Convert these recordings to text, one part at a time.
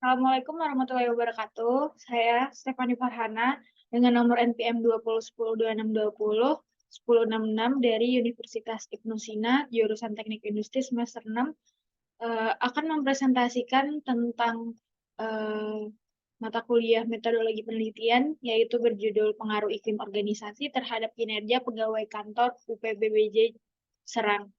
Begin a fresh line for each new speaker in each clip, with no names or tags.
Assalamualaikum warahmatullahi wabarakatuh. Saya Stefani Farhana dengan nomor NPM 20102620 dari Universitas Ibnu Sina, jurusan Teknik Industri semester 6, akan mempresentasikan tentang eh, mata kuliah metodologi penelitian, yaitu berjudul Pengaruh Iklim Organisasi terhadap Kinerja Pegawai Kantor UPBBJ Serang.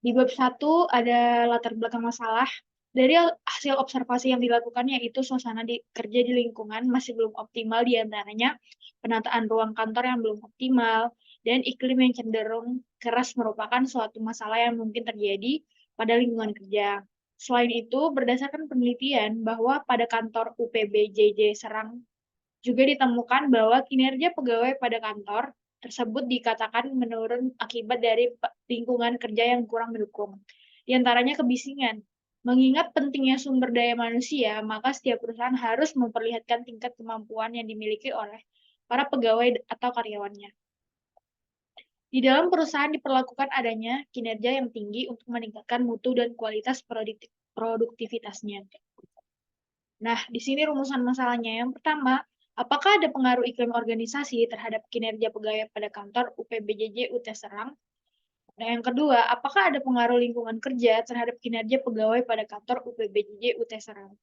Di bab 1 ada latar belakang masalah. Dari hasil observasi yang dilakukan yaitu suasana kerja di lingkungan masih belum optimal, di antaranya penataan ruang kantor yang belum optimal dan iklim yang cenderung keras merupakan suatu masalah yang mungkin terjadi pada lingkungan kerja. Selain itu, berdasarkan penelitian bahwa pada kantor UPBJJ Serang juga ditemukan bahwa kinerja pegawai pada kantor tersebut dikatakan menurun akibat dari lingkungan kerja yang kurang mendukung. Di antaranya kebisingan. Mengingat pentingnya sumber daya manusia, maka setiap perusahaan harus memperlihatkan tingkat kemampuan yang dimiliki oleh para pegawai atau karyawannya. Di dalam perusahaan diperlakukan adanya kinerja yang tinggi untuk meningkatkan mutu dan kualitas produktivitasnya. Nah, di sini rumusan masalahnya. Yang pertama, apakah ada pengaruh iklim organisasi terhadap kinerja pegawai pada kantor UPBJJ UT Serang? Nah, yang kedua, apakah ada pengaruh lingkungan kerja terhadap kinerja pegawai pada kantor UPBJJ UT Serang?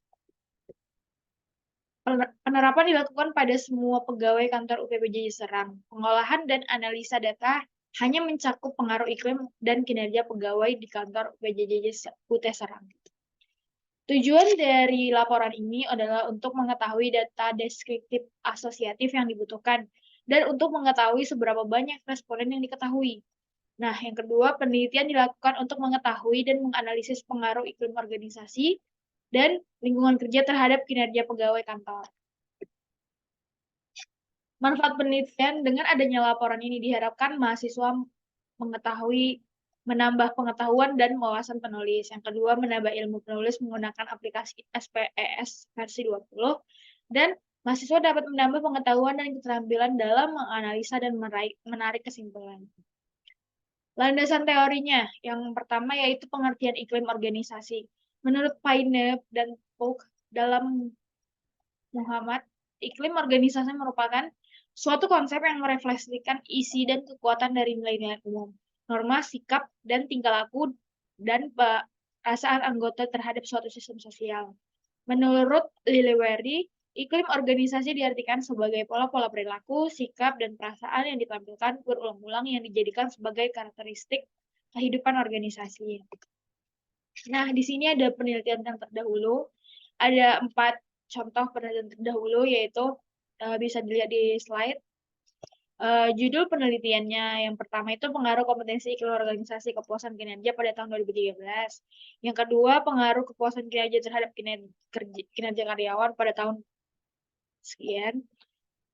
Penerapan dilakukan pada semua pegawai kantor UPBJJ Serang. Pengolahan dan analisa data hanya mencakup pengaruh iklim dan kinerja pegawai di kantor UPBJJ UT Serang. Tujuan dari laporan ini adalah untuk mengetahui data deskriptif asosiatif yang dibutuhkan dan untuk mengetahui seberapa banyak responden yang diketahui. Nah, yang kedua, penelitian dilakukan untuk mengetahui dan menganalisis pengaruh iklim organisasi dan lingkungan kerja terhadap kinerja pegawai kantor. Manfaat penelitian: dengan adanya laporan ini diharapkan mahasiswa mengetahui menambah pengetahuan dan wawasan penulis. Yang kedua, menambah ilmu penulis menggunakan aplikasi SPES versi 20. Dan mahasiswa dapat menambah pengetahuan dan keterampilan dalam menganalisa dan menarik kesimpulan. Landasan teorinya, yang pertama yaitu pengertian iklim organisasi. Menurut Paine dan Polk dalam Muhammad, iklim organisasi merupakan suatu konsep yang merefleksikan isi dan kekuatan dari nilai-nilai umum, norma, sikap, dan tingkah laku, dan perasaan anggota terhadap suatu sistem sosial. Menurut Lillewary, iklim organisasi diartikan sebagai pola-pola perilaku, sikap, dan perasaan yang ditampilkan berulang-ulang yang dijadikan sebagai karakteristik kehidupan organisasi. Nah, di sini ada penelitian yang terdahulu. Ada 4 contoh penelitian terdahulu, yaitu bisa dilihat di slide. Judul penelitiannya yang pertama itu pengaruh kompetensi iklim organisasi kepuasan kinerja pada tahun 2013. Yang kedua, pengaruh kepuasan kinerja terhadap kinerja karyawan pada tahun sekian.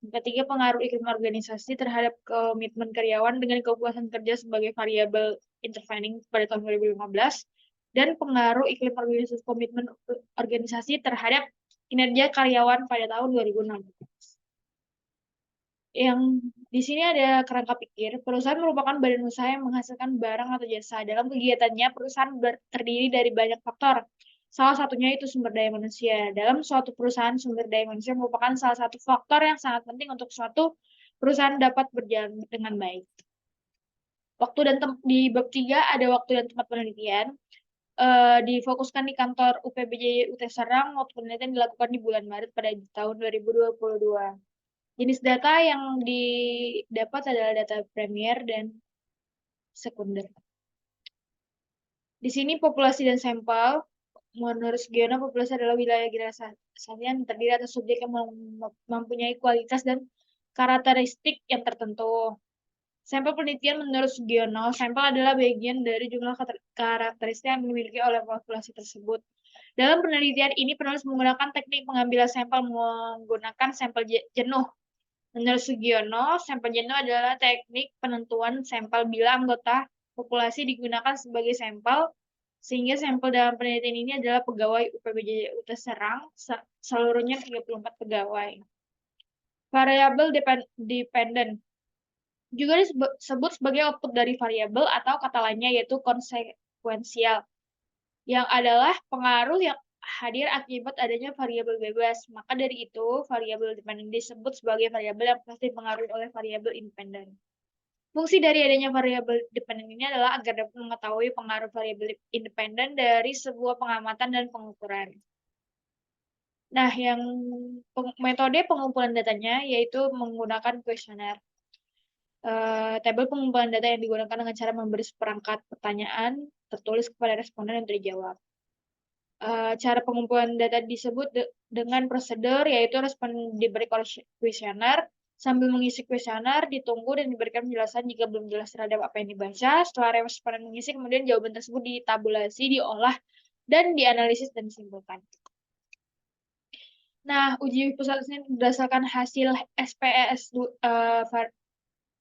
Yang ketiga, pengaruh iklim organisasi terhadap komitmen karyawan dengan kepuasan kerja sebagai variabel intervening pada tahun 2015. Dan pengaruh iklim organisasi komitmen organisasi terhadap kinerja karyawan pada tahun 2016. Yang di sini ada kerangka pikir. Perusahaan merupakan badan usaha yang menghasilkan barang atau jasa. Dalam kegiatannya, perusahaan terdiri dari banyak faktor. Salah satunya itu sumber daya manusia. Dalam suatu perusahaan, sumber daya manusia merupakan salah satu faktor yang sangat penting untuk suatu perusahaan dapat berjalan dengan baik. Waktu dan di bab 3 ada waktu dan tempat penelitian. Difokuskan di kantor UPBJ UT Serang. Waktu penelitian dilakukan di bulan Maret pada tahun 2022. Jenis data yang didapat adalah data primer dan sekunder. Di sini populasi dan sampel. Menurut Sugiono, populasi adalah wilayah generasi yang terdiri atas subjek yang mempunyai kualitas dan karakteristik yang tertentu. Sampel penelitian menurut Sugiono, sampel adalah bagian dari jumlah karakteristik yang dimiliki oleh populasi tersebut. Dalam penelitian ini, penulis menggunakan teknik pengambilan sampel menggunakan sampel jenuh. Menurut Sugiono, sampel jenuh adalah teknik penentuan sampel bila anggota populasi digunakan sebagai sampel, sehingga sampel dalam penelitian ini adalah pegawai UPBJ UT Serang, seluruhnya 34 pegawai. Variabel dependent. juga disebut sebagai output dari variabel atau kata lainnya yaitu konsekuensial, yang adalah pengaruh yang hadir akibat adanya variabel bebas. Maka dari itu, variabel dependen disebut sebagai variabel yang pasti dipengaruhi oleh variabel independen. Fungsi dari adanya variabel dependen ini adalah agar dapat mengetahui pengaruh variabel independen dari sebuah pengamatan dan pengukuran. Nah, yang metode pengumpulan datanya yaitu menggunakan kuesioner. Tabel pengumpulan data yang digunakan dengan cara memberi seperangkat pertanyaan tertulis kepada responden untuk dijawab. Cara pengumpulan data disebut dengan prosedur, yaitu responden diberi kuesioner, sambil mengisi kuesioner, ditunggu dan diberikan penjelasan jika belum jelas terhadap apa yang dibaca. Setelah responden mengisi, kemudian jawaban tersebut ditabulasi, diolah, dan dianalisis dan disimpulkan. Nah, uji pusat ini berdasarkan hasil SPES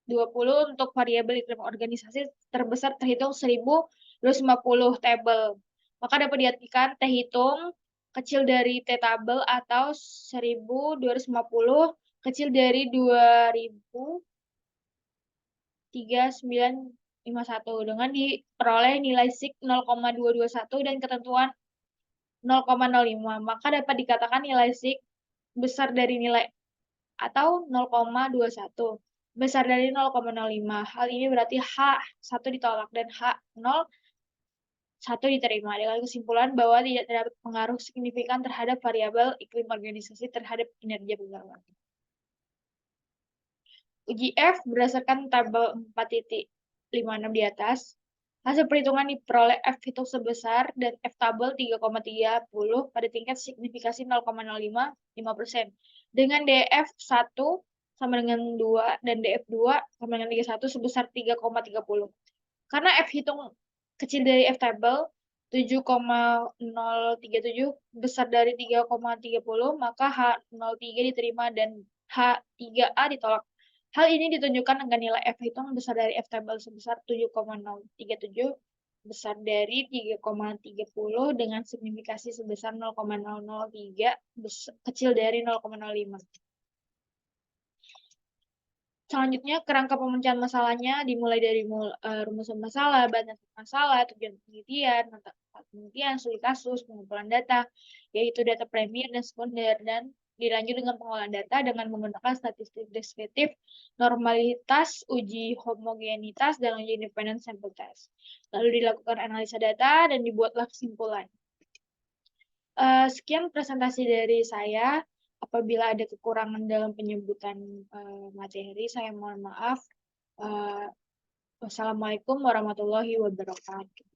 20 untuk variabel iklim organisasi terbesar terhitung 1.250 tabel. Maka dapat diartikan T hitung kecil dari T tabel atau 1.250 kecil dari 2.3951 dengan diperoleh nilai SIK 0,221 dan ketentuan 0,05. Maka dapat dikatakan nilai SIK besar dari nilai atau 0,21 besar dari 0,05. Hal ini berarti H1 ditolak dan H01 diterima, dengan kesimpulan bahwa tidak terdapat pengaruh signifikan terhadap variabel iklim organisasi terhadap kinerja pegawai. Uji F berdasarkan tabel 4.56 di atas. Hasil perhitungan diperoleh F hitung sebesar dan F tabel 3,30 pada tingkat signifikasi 0,05%. Dengan DF 1 sama dengan 2 dan DF2 sama dengan 31 sebesar 3,30. Karena F hitung kecil dari F tabel 7,037 besar dari 3,30, maka H03 diterima dan H3A ditolak. Hal ini ditunjukkan dengan nilai F hitung besar dari F tabel sebesar 7,037 besar dari 3,30 dengan signifikasi sebesar 0,003 kecil dari 0,05. Selanjutnya, kerangka pemecahan masalahnya dimulai dari rumusan masalah, bahan masalah, tujuan penelitian, penelitian, studi kasus, pengumpulan data, yaitu data premier dan sekunder, dan dilanjut dengan pengolahan data dengan menggunakan statistik deskriptif, normalitas, uji homogenitas, dan uji independent sample test. Lalu dilakukan analisa data dan dibuatlah kesimpulan. Sekian presentasi dari saya. Apabila ada kekurangan dalam penyebutan materi, saya mohon maaf. Wassalamualaikum warahmatullahi wabarakatuh.